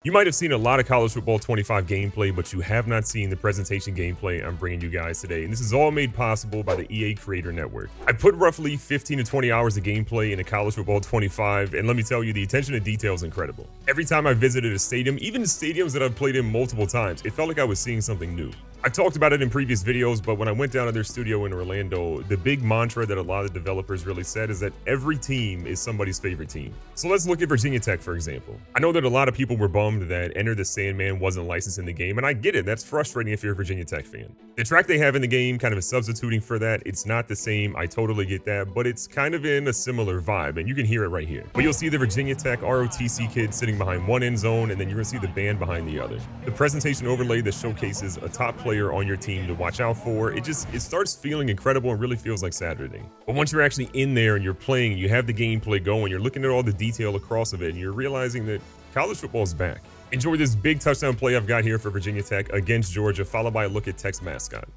You might have seen a lot of College Football 25 gameplay, but you have not seen the presentation gameplay I'm bringing you guys today. And this is all made possible by the EA Creator Network. I put roughly 15 to 20 hours of gameplay into College Football 25, and let me tell you, the attention to detail is incredible. Every time I visited a stadium, even the stadiums that I've played in multiple times, it felt like I was seeing something new. I've talked about it in previous videos, but when I went down to their studio in Orlando, the big mantra that a lot of developers really said is that every team is somebody's favorite team. So let's look at Virginia Tech, for example. I know that a lot of people were bummed that Enter the Sandman wasn't licensed in the game, and I get it. That's frustrating if you're a Virginia Tech fan. The track they have in the game kind of is substituting for that. It's not the same. I totally get that, but it's kind of in a similar vibe, and you can hear it right here. But you'll see the Virginia Tech ROTC kid sitting behind one end zone, and then you're gonna see the band behind the other. The presentation overlay that showcases a top player on your team to watch out for, it starts feeling incredible and really feels like Saturday. But once you're actually in there and you're playing, you have the gameplay going, you're looking at all the detail across of it, and you're realizing that college football is back. Enjoy this big touchdown play I've got here for Virginia Tech against Georgia, followed by a look at Tech's mascot.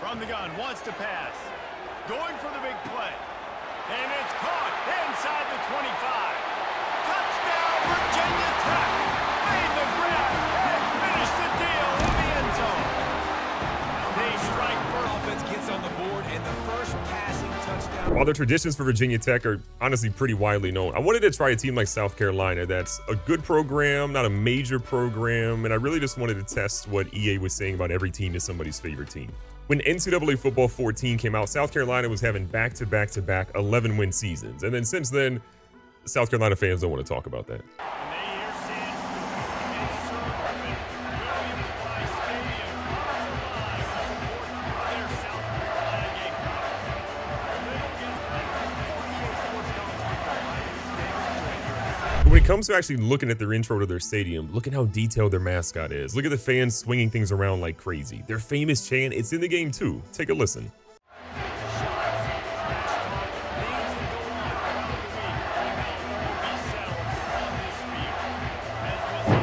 From the gun, wants to pass. Going for the big play. And it's caught inside the 25. Touchdown, Virginia Tech. Made the grab and finished the deal in the end zone. They strike first. Offense gets on the board and the first passing touchdown. While the traditions for Virginia Tech are honestly pretty widely known, I wanted to try a team like South Carolina that's a good program, not a major program, and I really just wanted to test what EA was saying about every team is somebody's favorite team. When NCAA Football 14 came out, South Carolina was having back-to-back 11-win seasons. And then since then, South Carolina fans don't want to talk about that. When it comes to actually looking at their intro to their stadium, look at how detailed their mascot is. Look at the fans swinging things around like crazy. Their famous chant, it's in the game too. Take a listen.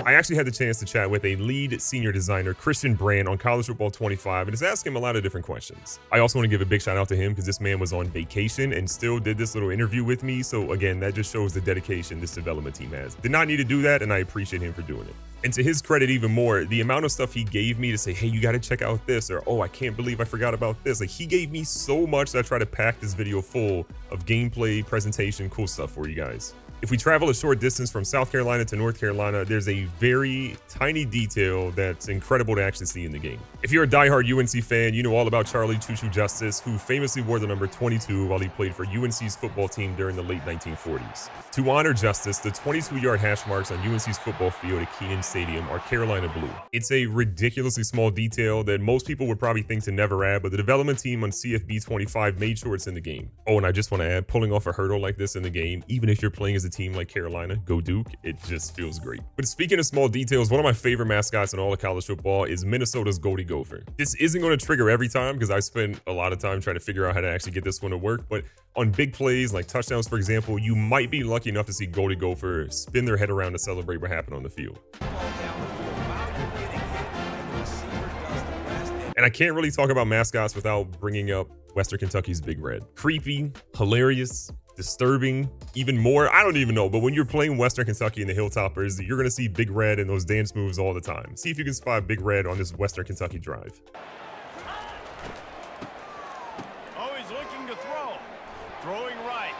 I actually had the chance to chat with a lead senior designer, Christian Brand, on College Football 25, and just ask him a lot of different questions. I also want to give a big shout out to him because this man was on vacation and still did this little interview with me. So again, that just shows the dedication this development team has. Did not need to do that, and I appreciate him for doing it. And to his credit even more, the amount of stuff he gave me to say, hey, you got to check out this, or oh, I can't believe I forgot about this. Like, he gave me so much that I try to pack this video full of gameplay, presentation, cool stuff for you guys. If we travel a short distance from South Carolina to North Carolina, there's a very tiny detail that's incredible to actually see in the game. If you're a diehard UNC fan, you know all about Charlie Choo Choo Justice, who famously wore the number 22 while he played for UNC's football team during the late 1940s. To honor Justice, the 22-yard hash marks on UNC's football field at Kenan Stadium are Carolina blue. It's a ridiculously small detail that most people would probably think to never add, but the development team on CFB 25 made sure it's in the game. Oh, and I just want to add, pulling off a hurdle like this in the game, even if you're playing as a team like Carolina, go Duke, it just feels great. But speaking of small details, one of my favorite mascots in all of college football is Minnesota's Goldie Gopher. This isn't going to trigger every time because I spent a lot of time trying to figure out how to actually get this one to work, but on big plays like touchdowns, for example, you might be lucky enough to see Goldie Gopher spin their head around to celebrate what happened on the field. And I can't really talk about mascots without bringing up Western Kentucky's Big Red. Creepy, hilarious, disturbing, even more, I don't even know, but when you're playing Western Kentucky in the Hilltoppers, you're going to see Big Red and those dance moves all the time. See if you can spot Big Red on this Western Kentucky drive. Oh, he's looking to throw. Throwing right.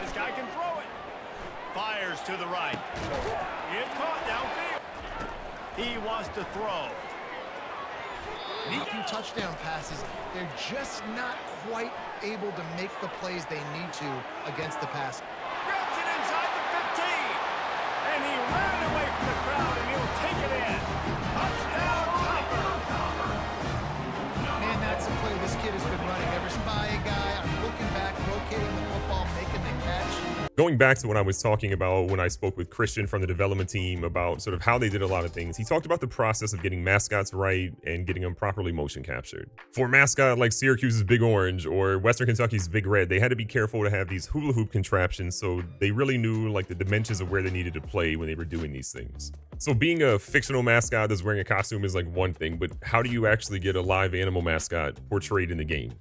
This guy can throw it. Fires to the right. It's caught downfield. He wants to throw. A few touchdown passes, they're just not quite able to make the plays they need to against the pass. Grabs it inside the 15, and he ran away from the crowd, and he'll take it in. Touchdown, Tiger. Man, that's the play this kid has been running. Ever spy a guy, I'm looking back, locating the football, making the catch. Going back to what I was talking about when I spoke with Christian from the development team about sort of how they did a lot of things, he talked about the process of getting mascots right and getting them properly motion captured. For a mascot like Syracuse's Big Orange or Western Kentucky's Big Red, they had to be careful to have these hula hoop contraptions so they really knew like the dimensions of where they needed to play when they were doing these things. So being a fictional mascot that's wearing a costume is like one thing, but how do you actually get a live animal mascot portrayed in the game?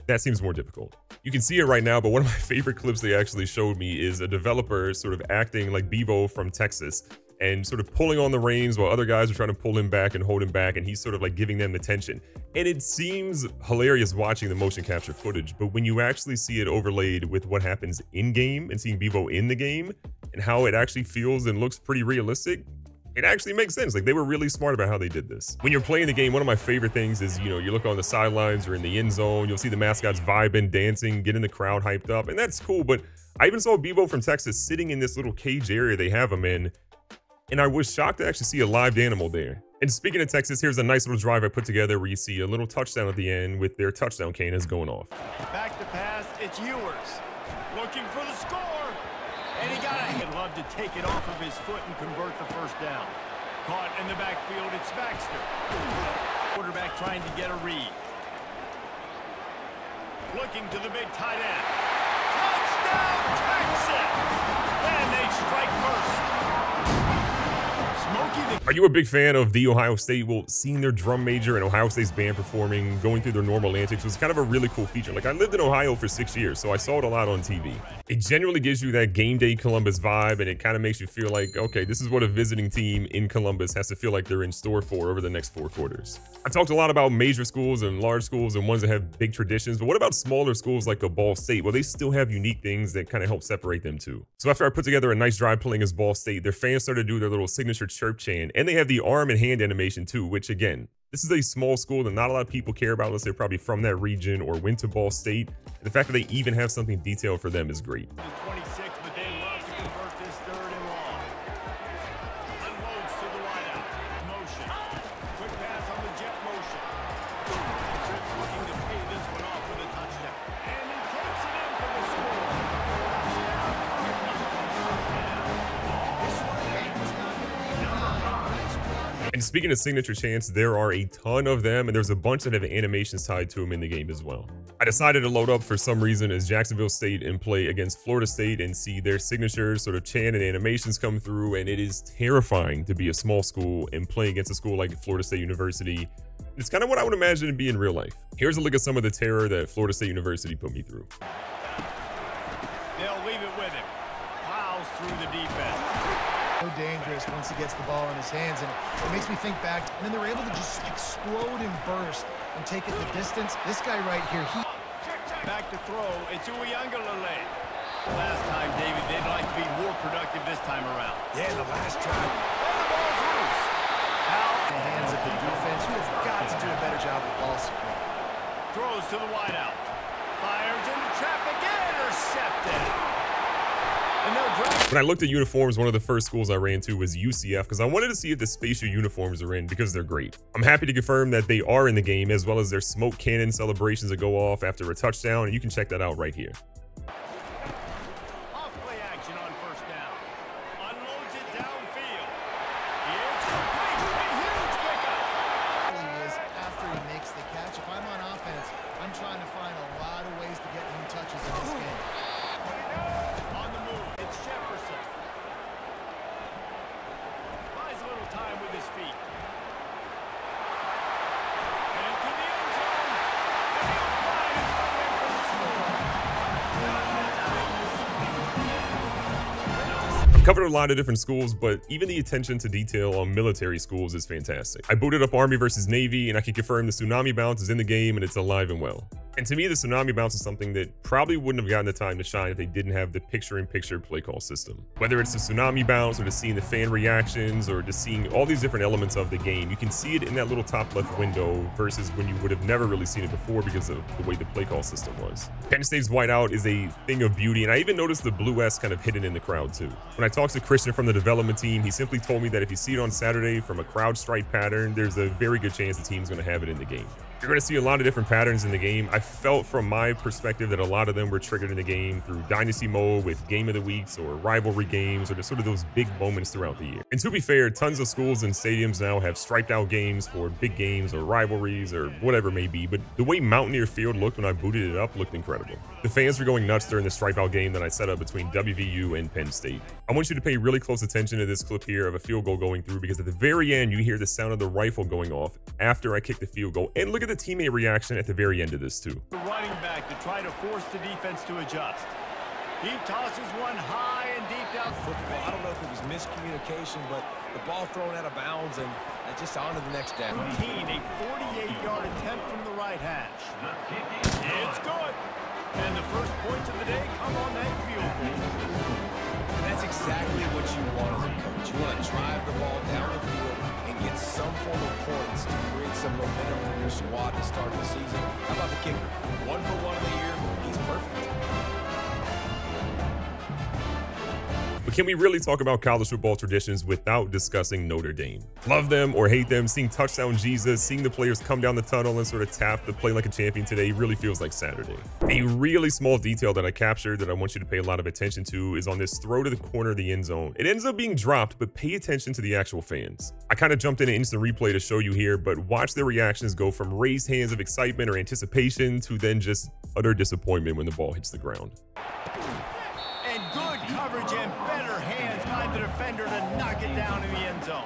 That seems more difficult. You can see it right now, but one of my favorite clips they actually showed me is a developer sort of acting like Bevo from Texas and sort of pulling on the reins while other guys are trying to pull him back and hold him back, and he's sort of like giving them the tension. And it seems hilarious watching the motion capture footage, but when you actually see it overlaid with what happens in game and seeing Bevo in the game and how it actually feels and looks pretty realistic, it actually makes sense. Like, they were really smart about how they did this. When you're playing the game, one of my favorite things is, you look on the sidelines or in the end zone, you'll see the mascots vibing, dancing, getting the crowd hyped up, and that's cool. But I even saw Bevo from Texas sitting in this little cage area they have him in, and I was shocked to actually see a live animal there. And speaking of Texas, here's a nice little drive I put together where you see a little touchdown at the end with their touchdown cannons going off. Back to pass, it's Ewers. Looking for the score. And he got it. He'd love to take it off of his foot and convert the first down. Caught in the backfield, it's Baxter. Quarterback trying to get a read. Looking to the big tight end. Touchdown, Texas! And they strike first. Are you a big fan of the Ohio State? Well, seeing their drum major and Ohio State's band performing, going through their normal antics was kind of a really cool feature. Like, I lived in Ohio for 6 years, so I saw it a lot on TV. It genuinely gives you that game day Columbus vibe, and it kind of makes you feel like, okay, this is what a visiting team in Columbus has to feel like they're in store for over the next 4 quarters. I talked a lot about major schools and large schools and ones that have big traditions, but what about smaller schools like a Ball State? Well, they still have unique things that kind of help separate them too. So after I put together a nice drive playing as Ball State, their fans started to do their little signature chirp chant, and they have the arm and hand animation too, which again, this is a small school that not a lot of people care about unless they're probably from that region or went to Ball State. And the fact that they even have something detailed for them is great. 26, but they love to convert this third and long. Unloads to the wideout. Motion. Quick pass on the jet motion. Trips looking to pay this one off with a touchdown. And he takes it in for the score. And speaking of signature chants, there are a ton of them, and there's a bunch that have animations tied to them in the game as well. I decided to load up for some reason as Jacksonville State and play against Florida State and see their signatures sort of chant and animations come through, and it is terrifying to be a small school and play against a school like Florida State University. It's kind of what I would imagine it'd be in real life. Here's a look at some of the terror that Florida State University put me through. They'll leave it with him. Plows through the defense. So dangerous once he gets the ball in his hands, and it makes me think back. And then they're able to just explode and burst and take it the distance. This guy right here, Back to throw, it's Uiagalelei. Last time, David, they'd like to be more productive this time around. Yeah, the last time. And the ball's loose. Out. the hands of the defense, who have got to do a better job with ball support. Throws to the wideout. Fires into traffic, intercepted. When I looked at uniforms, one of the first schools I ran to was UCF because I wanted to see if the spatial uniforms are in because they're great. I'm happy to confirm that they are in the game, as well as their smoke cannon celebrations that go off after a touchdown, and you can check that out right here. Off play action on first down. Unloads it downfield. It's complete. A huge pickup. He is after he makes the catch. If I'm on offense, I'm trying to find a lot of ways to get him touches in this game. On the move, it's Jefferson. Buys a little time with his feet. And to the end zone. And the umpire is going in for the score. I've covered a lot of different schools, but even the attention to detail on military schools is fantastic. I booted up Army versus Navy, and I can confirm the tsunami bounce is in the game and it's alive and well. And to me, the tsunami bounce is something that probably wouldn't have gotten the time to shine if they didn't have the picture-in-picture play call system. Whether it's the tsunami bounce or just seeing the fan reactions or just seeing all these different elements of the game, you can see it in that little top left window versus when you would have never really seen it before because of the way the play call system was. Penn State's whiteout is a thing of beauty, and I even noticed the blue S kind of hidden in the crowd too. When I talked to Christian from the development team, he simply told me that if you see it on Saturday from a crowd stripe pattern, there's a very good chance the team's going to have it in the game. You're going to see a lot of different patterns in the game. I felt from my perspective that a lot of them were triggered in the game through Dynasty mode with Game of the Weeks or rivalry games or just sort of those big moments throughout the year. And to be fair, tons of schools and stadiums now have striped out games for big games or rivalries or whatever it may be, but the way Mountaineer Field looked when I booted it up looked incredible. The fans were going nuts during the stripe out game that I set up between WVU and Penn State. I want you to pay really close attention to this clip here of a field goal going through because at the very end, you hear the sound of the rifle going off after I kick the field goal. And look at at the teammate reaction at the very end of this too. The running back to try to force the defense to adjust. He tosses one high and deep down. Football, I don't know if it was miscommunication, but the ball thrown out of bounds and just on to the next down. Routine, a 48-yard attempt from the right hash. It's good. And the first points of the day come on that field goal. That's exactly what you want as a coach. You want to drive the ball down the field and get some form of points to create some momentum for your squad to start the season. How about the kicker? 1 for 1 of the year. He's perfect. But can we really talk about college football traditions without discussing Notre Dame? Love them or hate them, seeing touchdown Jesus, seeing the players come down the tunnel and sort of tap the play like a champion today really feels like Saturday. A really small detail that I captured that I want you to pay a lot of attention to is on this throw to the corner of the end zone. It ends up being dropped, but pay attention to the actual fans. I kind of jumped in an instant replay to show you here, but watch their reactions go from raised hands of excitement or anticipation to then just utter disappointment when the ball hits the ground. And good coverage and better hands by the defender to knock it down in the end zone.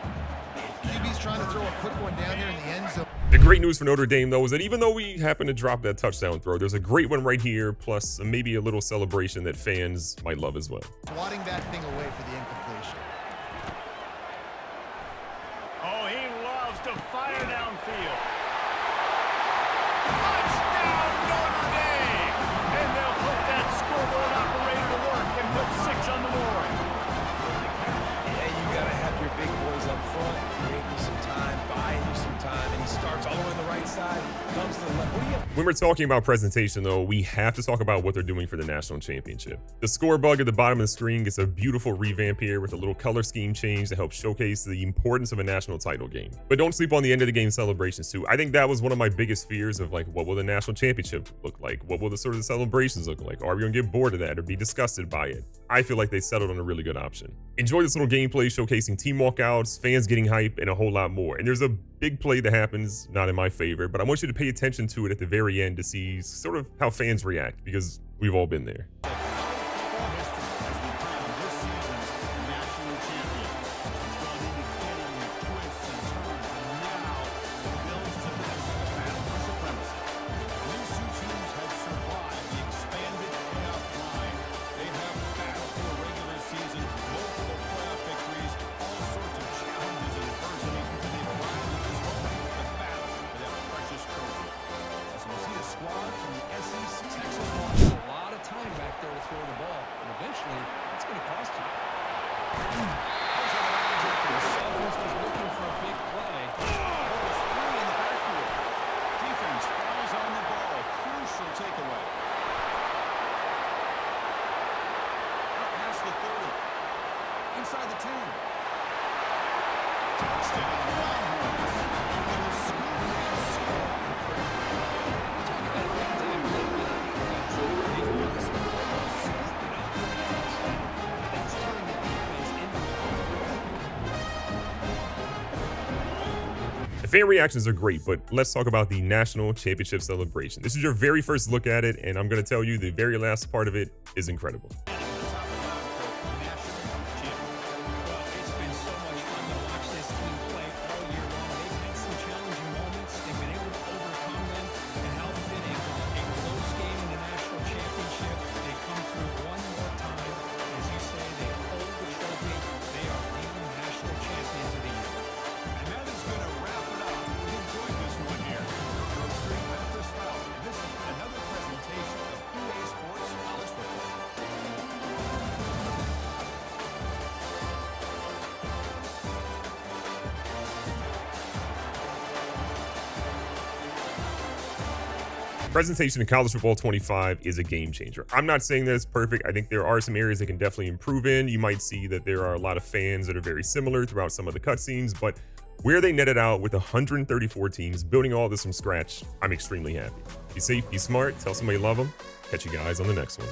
QB's trying to throw a quick one down there in the end zone. The great news for Notre Dame, though, is that even though we happen to drop that touchdown throw, there's a great one right here, plus maybe a little celebration that fans might love as well. Swatting that thing away for the incompletion. Oh, he loves to fire downfield. Touchdown, Notre Dame! And they'll put that scoreboard operator to work and put 6 on the board. Yeah, you got to have your big boys up front, create you some time, buying you some time, and he starts all the way on the right side, comes to the left. What do you have? When we're talking about presentation, though, we have to talk about what they're doing for the national championship. The score bug at the bottom of the screen gets a beautiful revamp here with a little color scheme change to help showcase the importance of a national title game. But don't sleep on the end of the game celebrations too. I think that was one of my biggest fears of, like, what will the national championship look like? What will the sort of celebrations look like? Are we gonna get bored of that or be disgusted by it? I feel like they settled on a really good option. Enjoy this little gameplay showcasing team walkouts, fans getting hype, and a whole lot more. And there's a big play that happens, not in my favor, but I want you to pay attention to it at the very end to see sort of how fans react, because we've all been there. Inside the 10. The fan reactions are great, but let's talk about the national championship celebration. This is your very first look at it, and I'm going to tell you the very last part of it is incredible. Presentation in College Football 25 is a game changer. I'm not saying that it's perfect. I think there are some areas that can definitely improve in. You might see that there are a lot of fans that are very similar throughout some of the cutscenes, but where they netted out with 134 teams, building all this from scratch, I'm extremely happy. Be safe, be smart, tell somebody you love them. Catch you guys on the next one.